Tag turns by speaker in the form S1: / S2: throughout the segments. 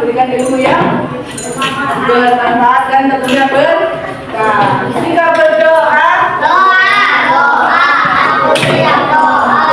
S1: memberikan ilmu yang bermanfaat dan tentunya berkah. Jika berdoa,
S2: aku siap doa.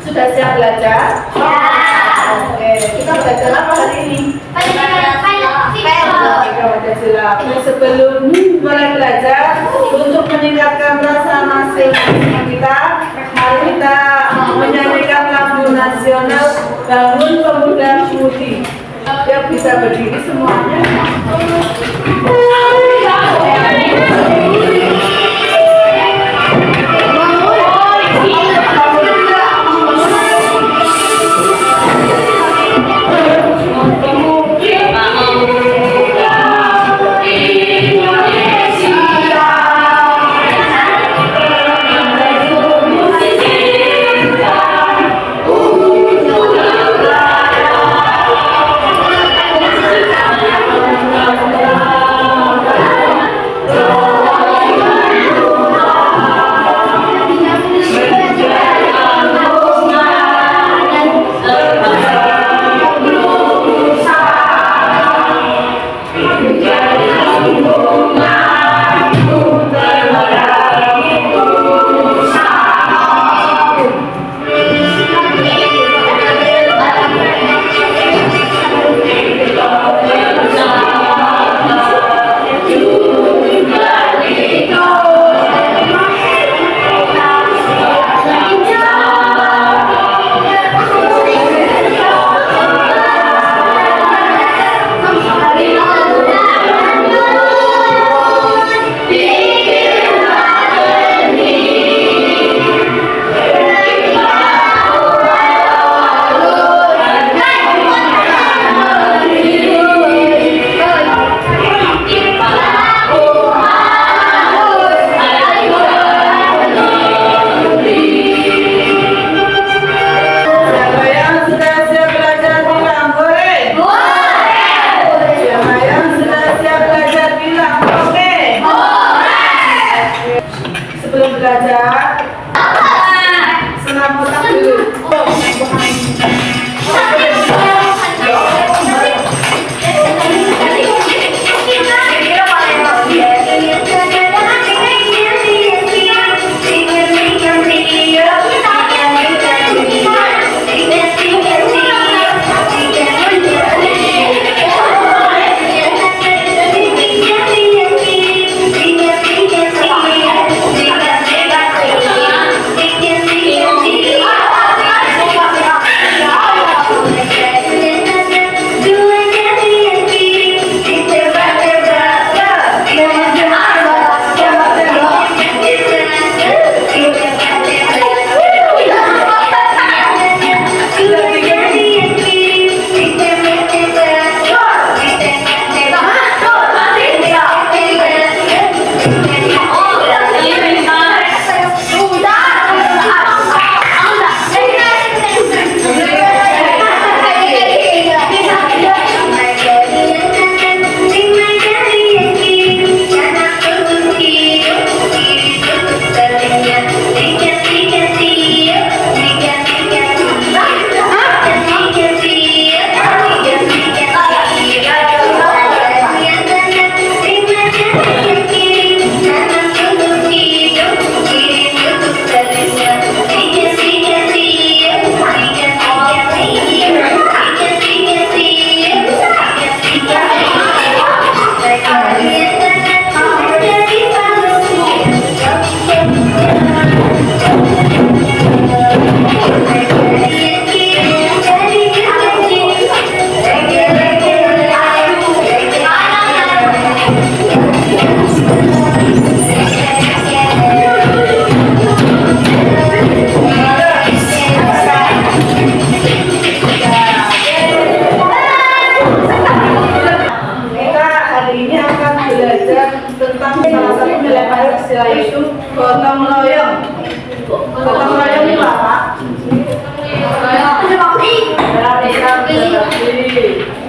S1: Sudah siap belajar? Oke, kita belajar apa hari ini? Pancasila. Sebelum mulai belajar, untuk meningkatkan rasa nasionalisme kita, mari kita menyanyikan lagu nasional Bangun Pemuda Putih. Dia bisa berdiri semuanya.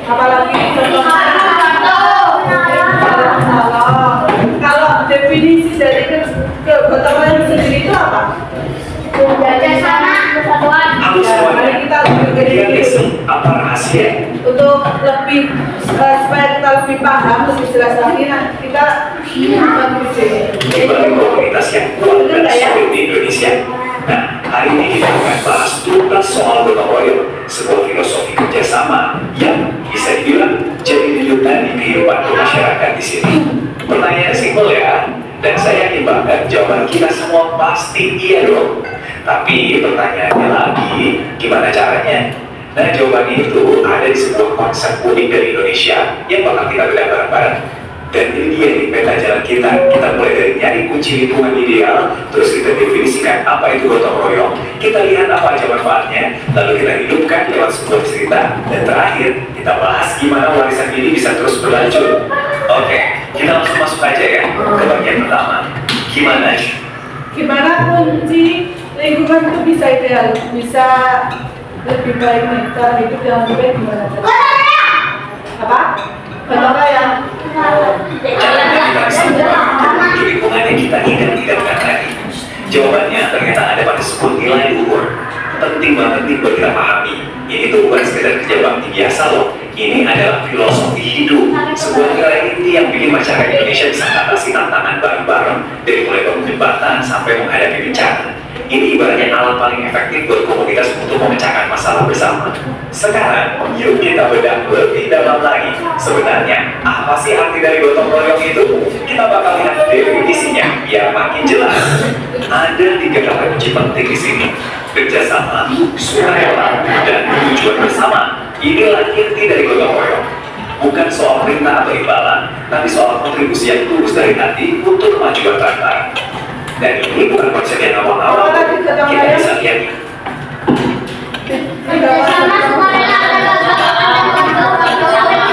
S1: Apalagi kalau definisi dari kegotong royong sendiri itu apa?
S2: Kerjasama, persatuan.
S3: Halo
S1: Ya, mari
S3: semuanya.
S1: kita lebih
S3: Kalian
S1: ke
S3: isi apa rahasia?
S1: untuk lebih supaya kita lebih paham, lebih jelas lagi, nah kita
S3: Di balik komunitas yang kuat dan solid di Indonesia. Nah, hari ini kita akan bahas tuntas soal gotong royong, sebuah filosofi kerjasama yang bisa dibilang jadi rujukan di kehidupan masyarakat di sini. Pertanyaan simpel ya, dan saya yakin bahkan jawaban kita semua pasti iya dong. Tapi pertanyaannya lagi, gimana caranya? Nah, jawabannya itu ada di sebuah konsep unik dari Indonesia yang bakal kita bedah bareng-bareng. Dan ini dia nih peta jalan kita. Kita mulai dari nyari kunci lingkungan ideal, terus kita definisikan apa itu gotong royong, kita lihat apa aja manfaatnya, lalu kita hidupkan lewat sebuah cerita, dan terakhir kita bahas gimana warisan ini bisa terus berlanjut. Oke, kita langsung masuk aja ya ke bagian pertama. Gimana
S1: kunci lingkungan itu bisa ideal, bisa lebih baik nih, cara hidup yang lebih baik gimana? Apa? Gotong royong.
S3: caranya kita bisa membangun lingkungan yang kita idam-idamkan tadi? Jawabannya ternyata ada pada sebuah nilai luhur. Penting banget nih buat kita pahami. Ini tuh bukan sekedar kerja bakti biasa loh. Ini adalah filosofi hidup, sebuah nilai inti yang bikin masyarakat Indonesia bisa mengatasi tantangan bareng-bareng, dari mulai bangun jembatan sampai menghadapi bencana. Ini ibaratnya alat paling efektif buat komunitas untuk memecahkan masalah bersama. Sekarang, yuk kita bedah lebih dalam lagi. Sebenarnya, apa sih arti dari gotong royong itu? Kita bakal lihat definisinya biar makin jelas. Ada 3 kata kunci penting di sini: kerjasama, sukarela, dan tujuan bersama. Inilah inti dari gotong royong. Bukan soal perintah atau imbalan, tapi soal kontribusi yang tulus dari hati untuk kemajuan bareng-bareng. Dan ini bukan konsep yang awal-awal, kita bisa lihat.
S2: Kerjasama, sukarela,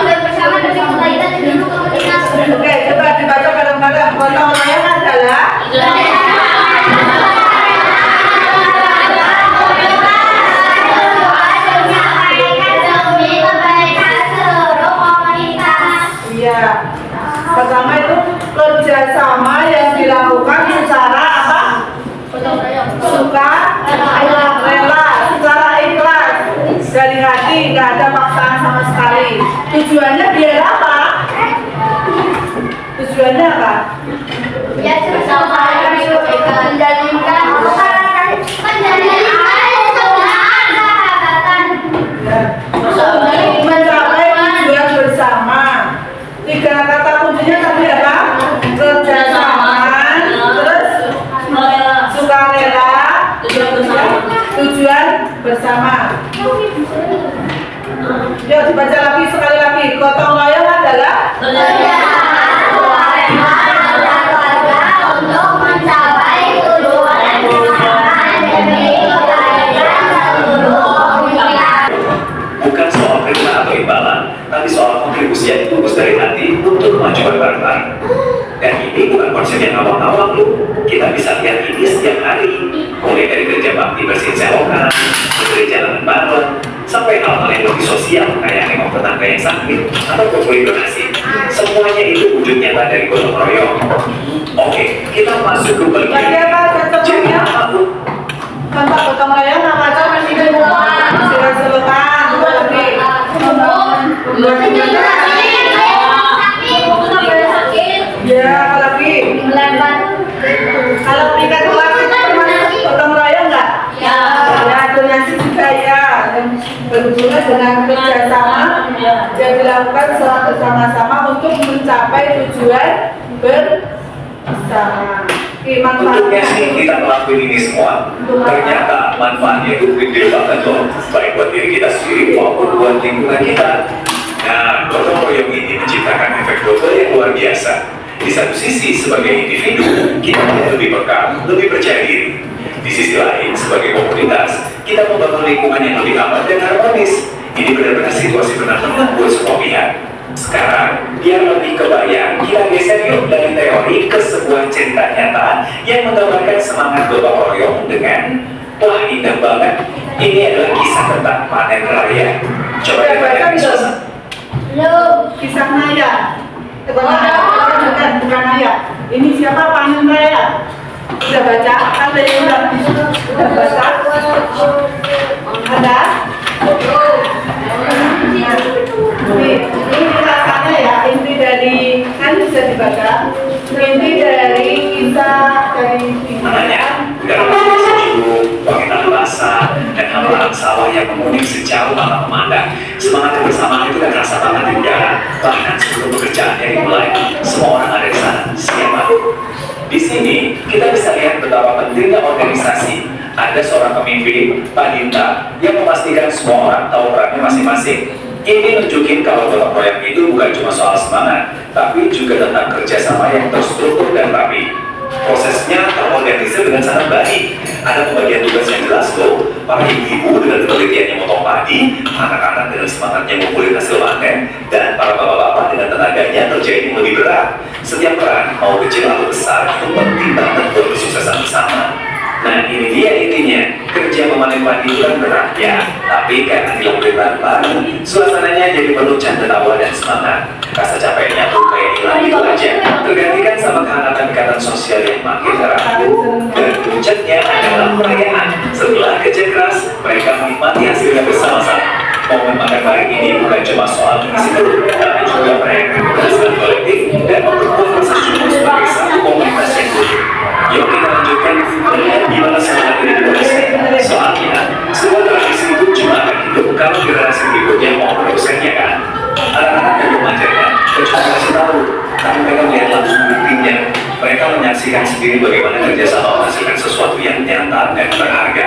S2: dan bersama demi kebaikan seluruh komunitas.
S1: Oke, coba dibaca bareng-bareng. Gotong royong adalah iya. Pertama itu kerjasama yang dilakukan secara apa? Suka, rela, secara ikhlas, dari hati, nggak ada paksaan sama sekali. Tujuannya biar apa? Tujuannya apa?
S2: Ya, bersama menjalinkan sahabatan.
S1: Mencapai tujuan bersama. 3 kata kuncinya tadi apa? Kerjasama, terus sukarela, tujuan bersama. Yuk dibaca lagi sekali lagi. Gotong royong adalah
S2: Untuk mencapai tujuan bersama demi kebaikan seluruh komunitas.
S3: Bukan soal perintah atau imbalan, tapi soal kontribusi yang tulus dari hati untuk kemajuan bareng-bareng. Dan ini bukan konsep yang awal-awal loh. Kita bisa lihat ini setiap hari, mulai dari kerja bakti bersihin selokan, memberi jalanan bareng, sampai hal-hal yang lebih sosial kayak nengok tetangga yang sakit atau kumpulin donasi. Semuanya itu wujud nyata dari gotong royong. Oke, kita masuk ke
S1: bagi
S3: bagian.
S1: apa
S3: Jadi
S1: contohnya?
S3: apa Bu?
S1: Contoh gotong royong apa aja? Bersihin selokan, lagi. Ya, apalagi kalau tingkat kelas itu termasuk gotong royong nggak? Ya, donasi juga ya, yang berhubungan dengan kerjasama yang dilakukan secara bersama-sama untuk mencapai tujuan bersama. Oke,
S3: Untuknya sih
S1: manfaatnya.
S3: kita ngelakuin ini semua. Ternyata manfaatnya itu gede banget loh, baik buat diri kita sendiri maupun buat lingkungan kita. Nah, gotong royong ini menciptakan efek double yang luar biasa. Di satu sisi, sebagai individu, kita menjadi lebih peka, lebih percaya diri. Di sisi lain, sebagai komunitas, kita membangun lingkungan yang lebih aman dan harmonis. Ini benar-benar situasi benar menang buat semua pihak. Sekarang, biar lebih kebayang, kita geser yuk dari teori ke sebuah cerita nyata yang menggambarkan semangat gotong royong dengan wah, indah banget. Ini adalah kisah tentang panen raya. Coba kita lihat di suasana.
S1: Kisah Naya. Bukan Naya. Ini siapa? Panen Raya. Udah baca? Ada yang udah baca? Ada? Ini rasanya ya, inti dari, kan bisa dibaca. Inti dari kisah dari
S3: Makanya, dalam musim sejuk, wangitan basah, dan hamparan sawah yang menguning sejauh mata memandang, semangat kebersamaan itu dan rasa tangan negara. Bahkan sebelum pekerjaannya dimulai, semua orang ada di sana, siapa? Di sini, kita bisa lihat betapa pentingnya organisasi. Ada seorang pemimpin, Pak Dinta, yang memastikan semua orang tahu perannya masing-masing. Ini nunjukin kalau gotong royong itu bukan cuma soal semangat, tapi juga tentang kerjasama yang terstruktur dan rapi. Prosesnya terorganisir dengan sangat baik. Ada pembagian tugas yang jelas loh. Para ibu-ibu dengan penelitiannya motong padi, anak-anak dengan semangatnya ngumpulin hasil panen, dan para bapak-bapak dengan tenaganya kerja ini lebih berat. Setiap peran, mau kecil atau besar, itu penting banget buat kesuksesan bersama. Nah ini dia intinya, kerja memanen padi itu kan berat ya, tapi karena dilakukan bareng-bareng, suasananya jadi penuh canda tawa dan semangat. Rasa capeknya tuh kayak hilang gitu aja, tergantikan sama kehangatan ikatan sosial yang makin erat. Dan puncaknya adalah perayaan. Setelah kerja keras, mereka menikmati hasilnya bersama-sama. Momen makan bareng ini bukan cuma soal mengisi perut, tapi juga merayakan keberhasilan kolektif dan memperkuat rasa syukur sebagai satu komunitas yang utuh. Yuk kita lanjutkan melihat gimana semangat ini diproses. Soalnya, sebuah tradisi itu cuma akan hidup kalau generasi berikutnya mau meneruskannya kan. Anak-anak dan remajanya, cuma kasih tahu, tapi mereka melihat langsung buktinya. Mereka menyaksikan sendiri bagaimana kerjasama menghasilkan sesuatu yang nyata dan berharga.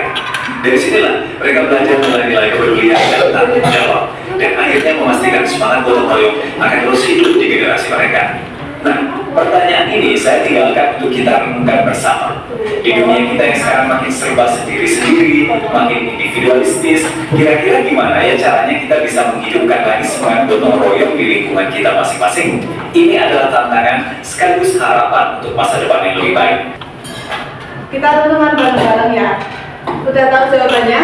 S3: Dari sinilah mereka belajar nilai-nilai kepedulian dan tanggung jawab, dan akhirnya memastikan semangat gotong royong akan terus hidup di generasi mereka. Nah, pertanyaan ini saya tinggalkan untuk kita renungkan bersama. Di dunia kita yang sekarang makin serba sendiri-sendiri, makin individualistis, kira-kira gimana ya caranya kita bisa menghidupkan lagi semangat gotong royong di lingkungan kita masing-masing? Ini adalah tantangan sekaligus harapan untuk masa depan yang lebih baik.
S1: Kita renungan bareng-bareng ya. Udah tahu jawabannya?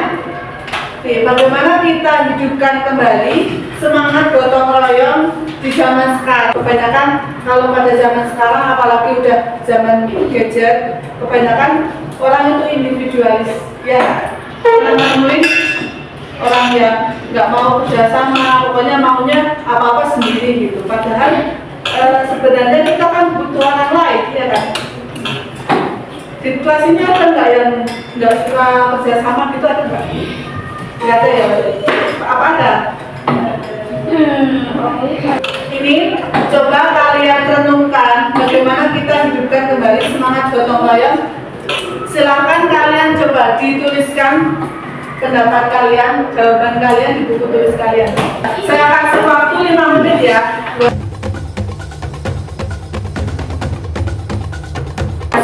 S1: Oke, bagaimana kita hidupkan kembali semangat gotong royong di zaman sekarang? Kebanyakan kalau pada zaman sekarang, apalagi udah zaman gadget, kebanyakan orang itu individualis, ya. Nemuin orang yang nggak mau kerjasama, pokoknya maunya apa-apa sendiri gitu. Padahal sebenarnya kita kan butuh orang lain, ya kan? Situasinya ada nggak yang nggak suka kerjasama gitu, ada nggak? Nggak ada ya? Apa ada? Ini coba kalian renungkan bagaimana kita hidupkan kembali semangat gotong royong. Silahkan kalian coba dituliskan pendapat kalian, jawaban kalian di buku tulis kalian. Saya kasih waktu 5 menit ya.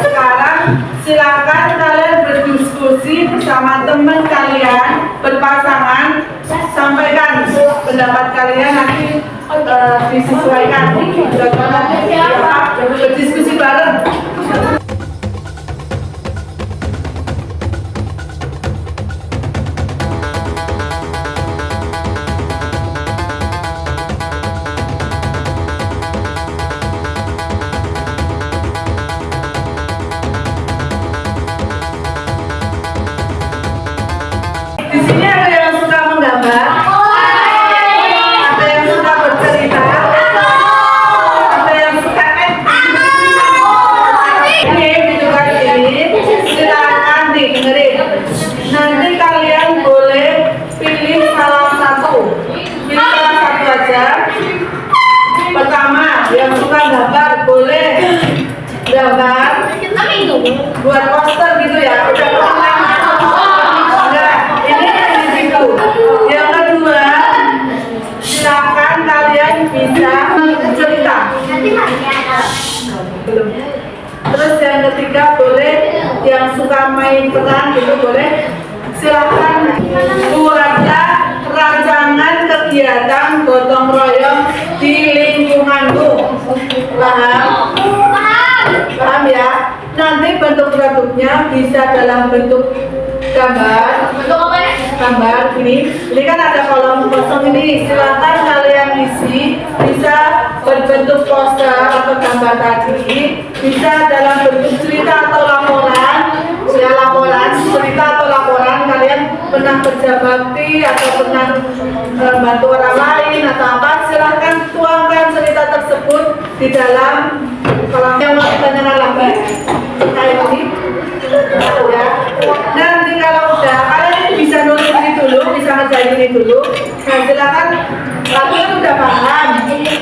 S1: Sekarang silakan kalian berdiskusi bersama teman kalian berpasangan, sampaikan pendapat kalian, nanti disesuaikan berdiskusi bareng. Di sini ada yang suka menggambar, ada yang suka bercerita, ada yang suka ini gitu kan ini. Silakan dengerin. Nanti kalian boleh pilih salah satu aja. Pertama, yang suka gambar boleh gambar, buat poster gitu ya. Udah pernah? Yang kedua, silakan kalian bisa cerita. Belum. Terus yang ketiga boleh yang suka main peran gitu boleh. Silakan buatlah rancangan kegiatan gotong royong di lingkunganmu. Paham? Paham ya? Nanti bentuk produknya bisa dalam bentuk gambar, gambar ini kan ada kolom kosong ini, silakan kalian isi, bisa berbentuk poster atau gambar tadi, bisa dalam bentuk cerita atau laporan, ya laporan, cerita atau laporan kalian pernah kerja bakti atau pernah bantu orang lain atau apa, silahkan tuangkan cerita tersebut di dalam kolom yang mau kita nyala lagi kayak ini ya. Nanti kalau udah kalian bisa nulis ini dulu, bisa ngerjain ini dulu. Nah silakan, kalian udah paham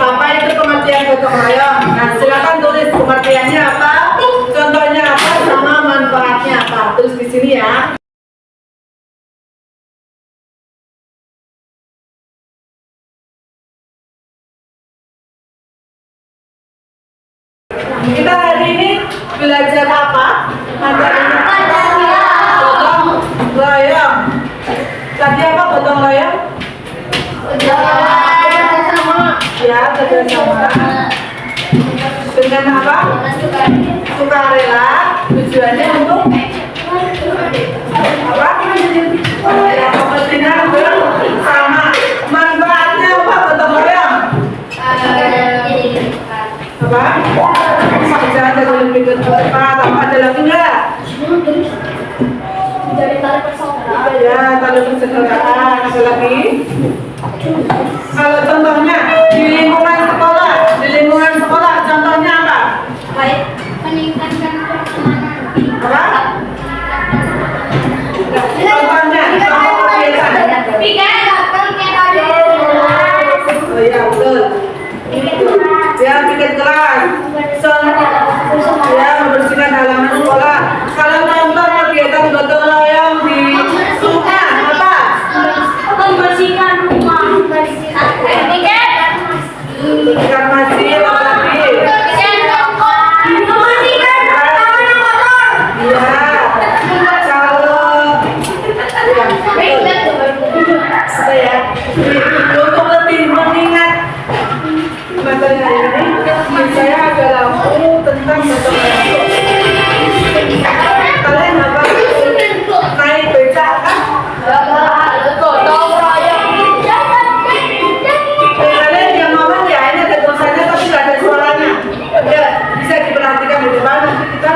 S1: apa itu pengertian gotong royong. Nah silakan tulis pengertiannya apa, contohnya apa, sama manfaatnya apa. Terus di sini ya. Kita hari ini belajar apa? Gotong royong. Tadi apa gotong royong? Ya, kerjasama. Dengan apa? Sukarela. Tujuannya untuk apa? Ya, kepentingan bersama. Manfaatnya apa gotong royong? Apa? Bisa ada lebih ke tempat, apa ada lagi enggak? Ya, tali persaudaraan, ada lagi? Kalau contohnya di lingkungan sekolah, contohnya apa?
S2: Meningkatkan pertemanan.
S1: Apa? Contohnya, contoh kegiatan. Oh iya, betul. Ya, bikin kelas. Ya, membersihkan halaman sekolah. Kalau contoh kegiatan gotong royong di rumah, apa?
S2: Membersihkan rumah.
S1: Bersihkan masjid, apa lagi? Iya. Kalau ya, untuk lebih mengingat materi hari ini, saya ada lampu tentang gotong royong. Kalian apa? Naik becak kan? Kalian yang ngomong ya, ini ada tulisannya tapi nggak ada suaranya. Ya, bisa diperhatikan di depan nanti kita.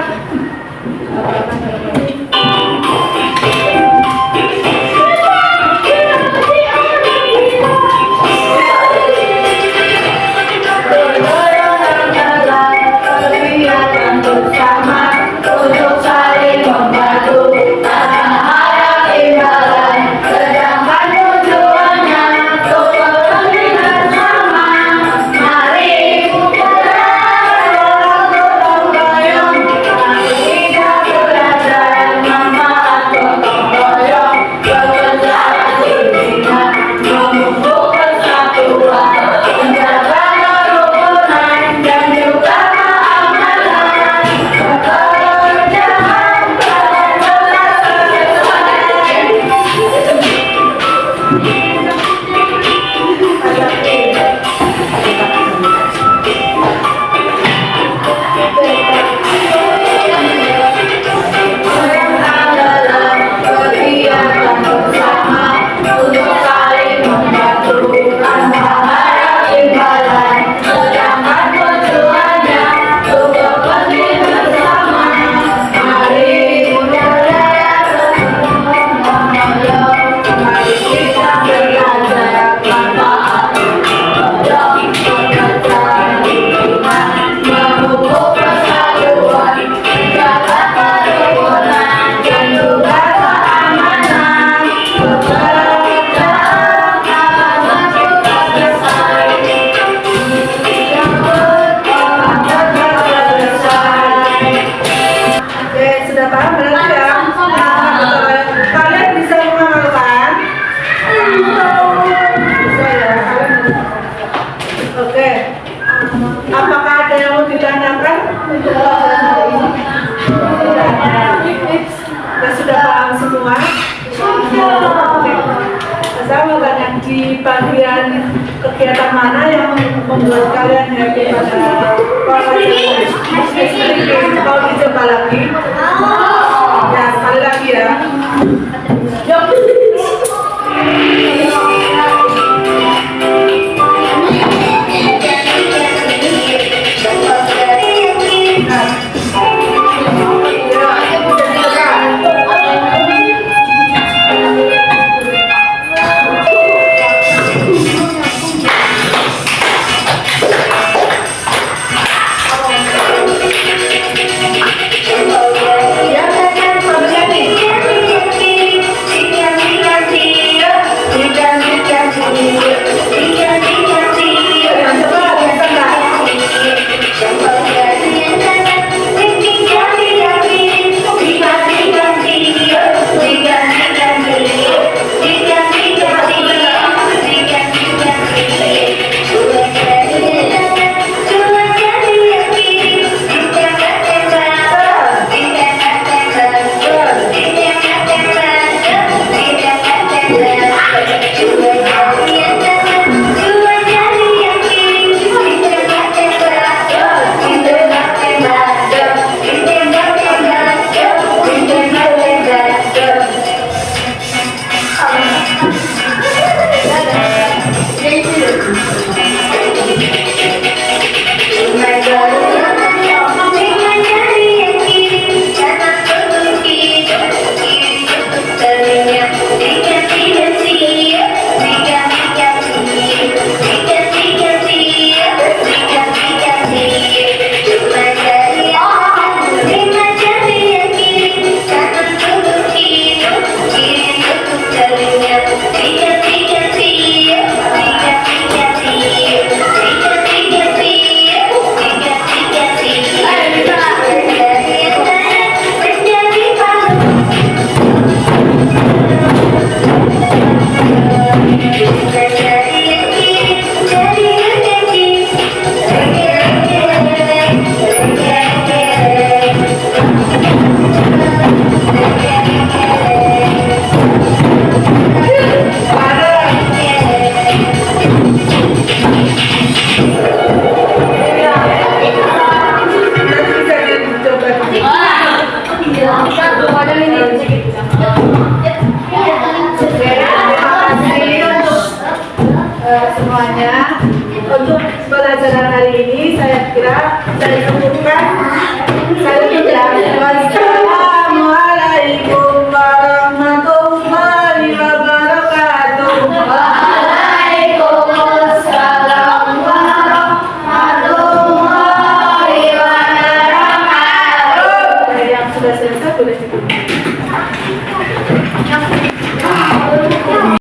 S1: bagian kegiatan mana yang membuat kalian happy pada pelajaran ini? Mau dicoba lagi? Ya, sekali lagi ya. Semuanya untuk pelajaran hari ini saya kira saya cukupkan